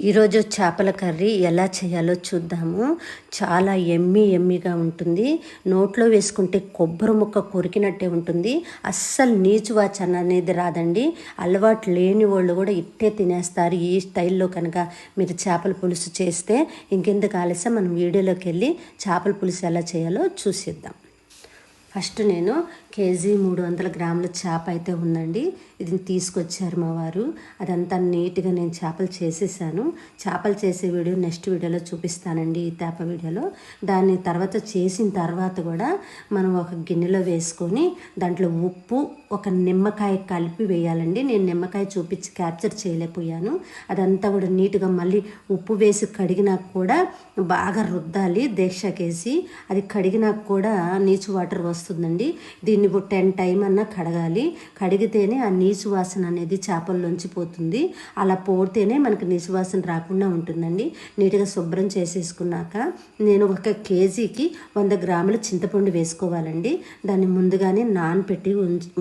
ఈరోజు చేపల కర్రీ ఎలా చేయాలో చూద్దాము. చాలా ఎమ్మీగా ఉంటుంది. నోట్లో వేసుకుంటే కొబ్బరి ముక్క కొరికినట్టే ఉంటుంది. అస్సలు నీచు వాసన అనేది రాదండి. అలవాటు లేని వాళ్ళు కూడా ఇట్టే తినేస్తారు ఈ స్టైల్లో కనుక మీరు చేపల పులుసు చేస్తే. ఇంకెందుకు ఆలస్యం, మనం వీడియోలోకి వెళ్ళి చేపల పులుసు ఎలా చేయాలో చూసిద్దాం. ఫస్ట్ నేను కేజీ 300 గ్రాముల చేప అయితే ఉందండి. ఇది తీసుకొచ్చారు మా వారు. అదంతా నీట్గా నేను చేపలు చేసేసాను. చేపలు చేసే వీడియో నెక్స్ట్ వీడియోలో చూపిస్తానండి, ఈ చేప వీడియోలో. దాన్ని తర్వాత చేసిన తర్వాత కూడా మనం ఒక గిన్నెలో వేసుకొని దాంట్లో ఉప్పు, ఒక నిమ్మకాయ కలిపి వేయాలండి. నేను నిమ్మకాయ చూపించి క్యాప్చర్ చేయలేకపోయాను. అదంతా కూడా నీట్గా మళ్ళీ ఉప్పు వేసి కడిగినాక కూడా బాగా రుద్దాలి దీక్షకేసి. అది కడిగినాక కూడా నీచు వాటర్ వస్తుందండి. దీన్ని 10 టైం అన్నా కడగాలి. కడిగితేనే ఆ నీచు వాసన అనేది చేపల్లోంచి పోతుంది. అలా పోతేనే మనకు నీచు వాసన రాకుండా ఉంటుందండి. నీట్గా శుభ్రం చేసేసుకున్నాక నేను ఒక కేజీకి 100 గ్రాముల చింతపండు వేసుకోవాలండి. దాన్ని ముందుగానే నానపెట్టి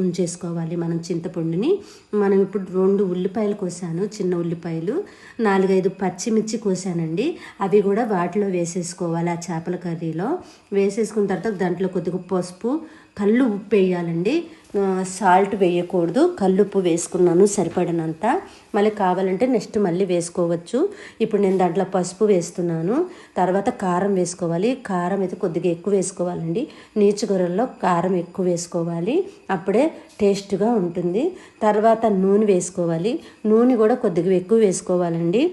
ఉంచేసుకోవాలి మనం చింతపండుని. మనం ఇప్పుడు 2 ఉల్లిపాయలు కోసాను, చిన్న ఉల్లిపాయలు, 4-5 పచ్చిమిర్చి కోసానండి. అవి కూడా వాటిలో వేసేసుకోవాలి. ఆ చేపల కర్రీలో వేసేసుకున్న తర్వాత దాంట్లో కొద్దిగా పసుపు, కల్లు ఉప్పు వేయాలండి. సాల్ట్ వేయకూడదు. కల్లుప్పు వేసుకున్నాను సరిపడినంత. మళ్ళీ కావాలంటే నెక్స్ట్ మళ్ళీ వేసుకోవచ్చు. ఇప్పుడు నేను దాంట్లో పసుపు వేస్తున్నాను. తర్వాత కారం వేసుకోవాలి. కారం అయితే కొద్దిగా ఎక్కువ వేసుకోవాలండి. నీచుగూరల్లో కారం ఎక్కువ వేసుకోవాలి, అప్పుడే టేస్ట్గా ఉంటుంది. తర్వాత నూనె వేసుకోవాలి. నూనె కూడా కొద్దిగా ఎక్కువ వేసుకోవాలండి,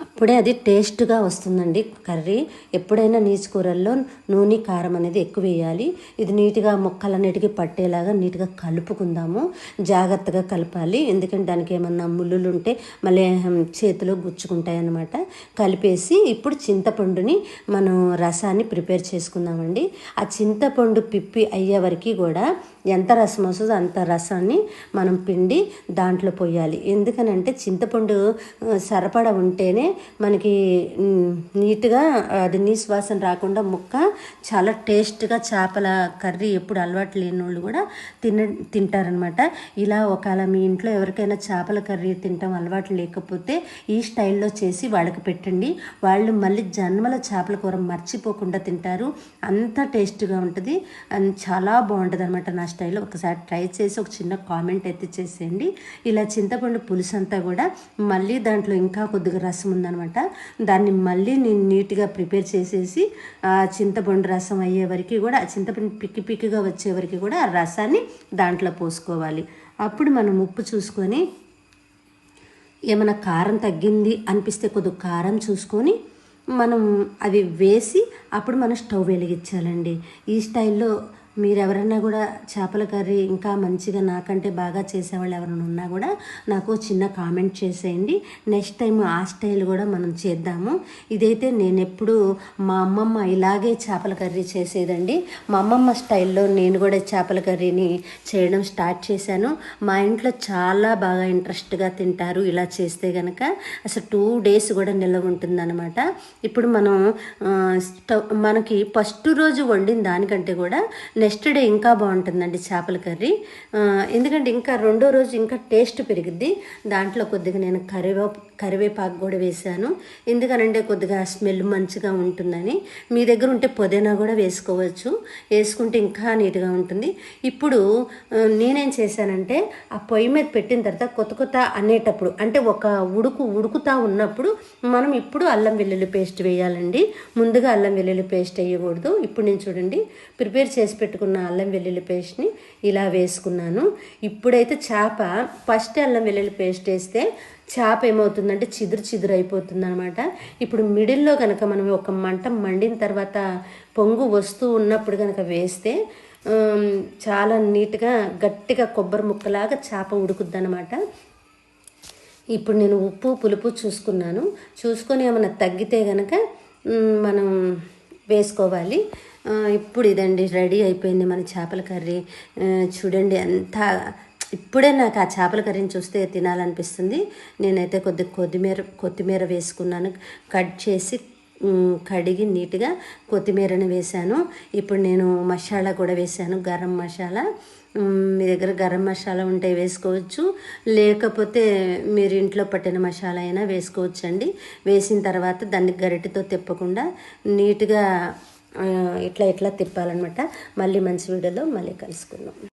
అప్పుడే అది టేస్ట్గా వస్తుందండి కర్రీ. ఎప్పుడైనా నీచు కూరల్లో నూనె, కారం అనేది ఎక్కువ వేయాలి. ఇది నీట్గా ముక్కలన్నిటికీ పట్టేలాగా నీట్గా కలుపుకుందాము. జాగ్రత్తగా కలపాలి, ఎందుకంటే దానికి ఏమన్నా ముళ్ళులు ఉంటే మళ్ళీ చేతిలో గుచ్చుకుంటాయి అన్నమాట. కలిపేసి ఇప్పుడు చింతపండుని మనం రసాన్ని ప్రిపేర్ చేసుకుందామండి. ఆ చింతపండు పిప్పి అయ్యే వరకు కూడా ఎంత రసం వస్తుందో అంత రసాన్ని మనం పిండి దాంట్లో పోయాలి. ఎందుకనంటే చింతపండు సరిపడా ఉంటేనే మనకి నీట్గా అది నీసు వాసన రాకుండా ముక్క చాలా టేస్ట్గా చేపల కర్రీ ఎప్పుడు అలవాటు లేని వాళ్ళు కూడా తింటారనమాట. ఇలా ఒకవేళ మీ ఇంట్లో ఎవరికైనా చేపల కర్రీ తింటాం అలవాటు లేకపోతే ఈ స్టైల్లో చేసి వాళ్ళకి పెట్టండి. వాళ్ళు మళ్ళీ జన్మల చేపల కూర మర్చిపోకుండా తింటారు. అంత టేస్ట్గా ఉంటుంది, చాలా బాగుంటుంది అనమాట. నా స్టైల్లో ఒకసారి ట్రై చేసి ఒక చిన్న కామెంట్ అయితే చేసేయండి. ఇలా చింతపండు పులుసు అంతా కూడా మళ్ళీ దాంట్లో ఇంకా కొద్దిగా రసం ఉందనమాట. దాన్ని మళ్ళీ నేను నీట్గా ప్రిపేర్ చేసేసి ఆ చింతపండు రసం అయ్యే వరకు కూడా, ఆ చింతపండు పిక్కిగా వచ్చే వరకు కూడా ఆ రసాన్ని దాంట్లో పోసుకోవాలి. అప్పుడు మనం ఉప్పు చూసుకొని, ఏమైనా కారం తగ్గింది అనిపిస్తే కొద్దిగా కారం చూసుకొని మనం అవి వేసి అప్పుడు మనం స్టవ్ వెలిగించాలండి. ఈ స్టైల్లో మీరు ఎవరైనా కూడా చేపల కర్రీ ఇంకా మంచిగా నాకంటే బాగా చేసేవాళ్ళు ఎవరైనా ఉన్నా కూడా నాకు చిన్న కామెంట్ చేసేయండి. నెక్స్ట్ టైం ఆ స్టైల్ కూడా మనం చేద్దాము. ఇదైతే నేను ఎప్పుడు మా అమ్మమ్మ ఇలాగే చేపల కర్రీ చేసేదండి. మా అమ్మమ్మ స్టైల్లో నేను కూడా చేపల కర్రీని చేయడం స్టార్ట్ చేశాను. మా ఇంట్లో చాలా బాగా ఇంట్రెస్ట్గా తింటారు ఇలా చేస్తే కనుక. అసలు 2 డేస్ కూడా నిల్వ ఉంటుందన్నమాట. ఇప్పుడు మనం మనకి ఫస్ట్ రోజు వండిన దానికంటే కూడా నెక్స్ట్ డే ఇంకా బాగుంటుందండి చేపల కర్రీ. ఎందుకంటే ఇంకా రెండో రోజు ఇంకా టేస్ట్ పెరిగిద్ది. దాంట్లో కొద్దిగా నేను కరివేపాకు కూడా వేసాను. ఎందుకనంటే కొద్దిగా స్మెల్ మంచిగా ఉంటుందని. మీ దగ్గర ఉంటే పుదీనా కూడా వేసుకోవచ్చు, వేసుకుంటే ఇంకా నీట్గా ఉంటుంది. ఇప్పుడు నేనేం చేశానంటే ఆ పొయ్యి మీద పెట్టిన తర్వాత కొత్త అనేటప్పుడు, అంటే ఒక ఉడుకుతా ఉన్నప్పుడు మనం ఇప్పుడు అల్లం వెల్లుల్లి పేస్ట్ వేయాలండి. ముందుగా అల్లం వెల్లుల్లి పేస్ట్ వేయకూడదు. ఇప్పుడు నేను చూడండి ప్రిపేర్ చేసి పెట్టుకున్న అల్లం వెల్లుల్లి పేస్ట్ని ఇలా వేసుకున్నాను. ఇప్పుడైతే చేప ఫస్ట్ అల్లం వెల్లుల్లి పేస్ట్ వేస్తే చేప ఏమవుతుందంటే చిదురు అయిపోతుంది అనమాట. ఇప్పుడు మిడిల్లో కనుక మనం ఒక మంట మండిన తర్వాత పొంగు వస్తూ ఉన్నప్పుడు కనుక వేస్తే చాలా నీట్గా గట్టిగా కొబ్బరి ముక్కలాగా చేప ఉడుకుద్ది అనమాట. ఇప్పుడు నేను ఉప్పు పులుపు చూసుకొని ఏమైనా తగ్గితే కనుక మనం వేసుకోవాలి. ఇప్పుడు ఇదండి రెడీ అయిపోయింది మన చేపల కర్రీ. చూడండి ఎంత, ఇప్పుడే నాకు ఆ చేపల కర్రీని చూస్తే తినాలనిపిస్తుంది. నేనైతే కొత్తిమీర వేసుకున్నాను, కట్ చేసి కడిగి నీట్గా కొత్తిమీరని వేశాను. ఇప్పుడు నేను మసాలా కూడా వేశాను, గరం మసాలా. మీ దగ్గర గరం మసాలా ఉంటే వేసుకోవచ్చు, లేకపోతే మీరు ఇంట్లో పట్టిన మసాలా అయినా వేసుకోవచ్చు అండి. వేసిన తర్వాత దాన్ని గరిటెతో తిప్పకుండా నీట్గా ఇట్లా తిప్పాలన్నమాట. మళ్ళీ మంచి వీడియోలో మళ్ళీ కలుసుకుందాం.